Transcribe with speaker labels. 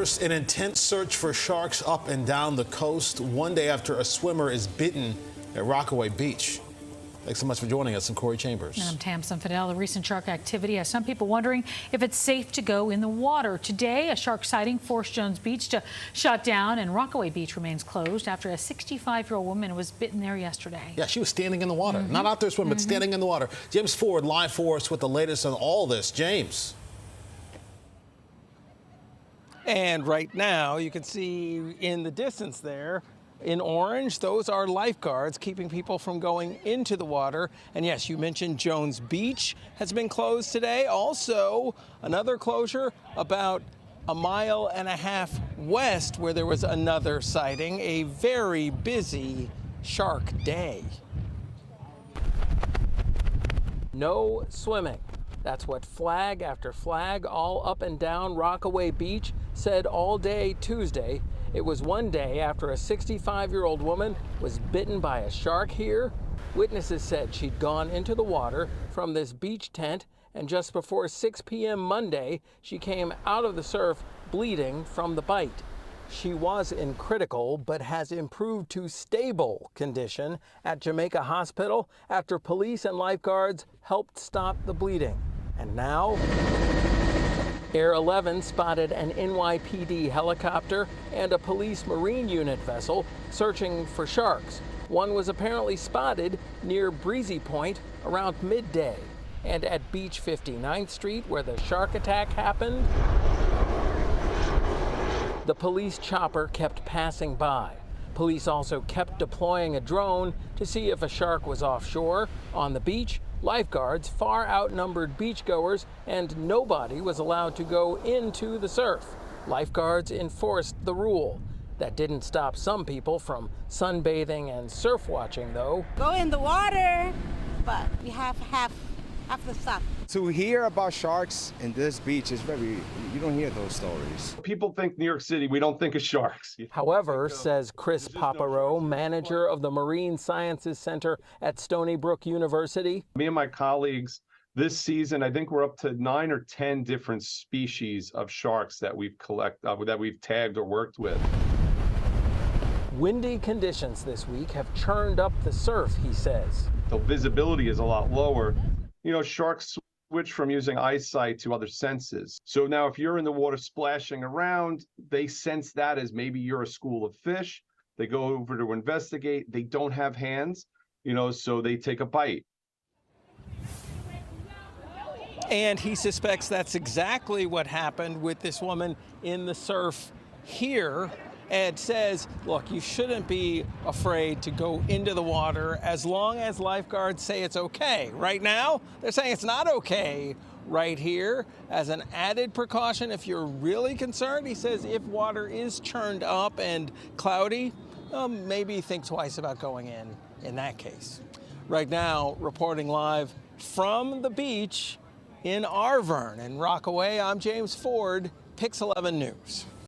Speaker 1: First, an intense search for sharks up and down the coast, one day after a swimmer is bitten at Rockaway Beach. Thanks so much for joining us. I'm Corey Chambers.
Speaker 2: And I'm Tamsin Fidel. The recent shark activity has some people wondering if it's safe to go in the water. Today, a shark sighting forced Jones Beach to shut down, and Rockaway Beach remains closed after a 65-year-old woman was bitten there yesterday.
Speaker 1: Yeah, she was standing in the water. Not out there swimming, but standing in the water. James Ford live for us with the latest on all this. James.
Speaker 3: And right now, you can see in the distance there, in orange, those are lifeguards keeping people from going into the water. And yes, you mentioned Jones Beach has been closed today. Also, another closure about a mile and a half west where there was another sighting. A very busy shark day. No swimming. That's what flag after flag all up and down Rockaway Beach said all day Tuesday. It was one day after a 65-year-old woman was bitten by a shark here. Witnesses said she'd gone into the water from this beach tent, and just before 6 p.m. Monday, she came out of the surf bleeding from the bite. She was in critical but has improved to stable condition at Jamaica Hospital after police and lifeguards helped stop the bleeding. And now, Air 11 spotted an NYPD helicopter and a police marine unit vessel searching for sharks. One was apparently spotted near Breezy Point around midday. And at Beach 59th Street, where the shark attack happened, the police chopper kept passing by. Police also kept deploying a drone to see if a shark was offshore. On the beach, lifeguards far outnumbered beachgoers, and nobody was allowed to go into the surf. Lifeguards enforced the rule. That didn't stop some people from sunbathing and surf watching, though.
Speaker 4: Go in the water, but we have half the stuff.
Speaker 5: To hear about sharks in this beach is you don't hear those stories.
Speaker 6: People think New York City, we don't think of sharks.
Speaker 3: However, says Chris Paparo, manager of the Marine Sciences Center at Stony Brook University.
Speaker 6: Me and my colleagues, this season, I think we're up to 9 or 10 different species of sharks that we've tagged or worked with.
Speaker 3: Windy conditions this week have churned up the surf, he says.
Speaker 6: The visibility is a lot lower. You know, sharks switch from using eyesight to other senses. So now if you're in the water splashing around, they sense that as maybe you're a school of fish. They go over to investigate. They don't have hands, so they take a bite.
Speaker 3: And he suspects that's exactly what happened with this woman in the surf here. Ed says, look, you shouldn't be afraid to go into the water as long as lifeguards say it's okay. Right now, they're saying it's not okay right here. As an added precaution, if you're really concerned, he says if water is churned up and cloudy, maybe think twice about going in that case. Right now, reporting live from the beach in Arvern and Rockaway, I'm James Ford, Pix 11 News.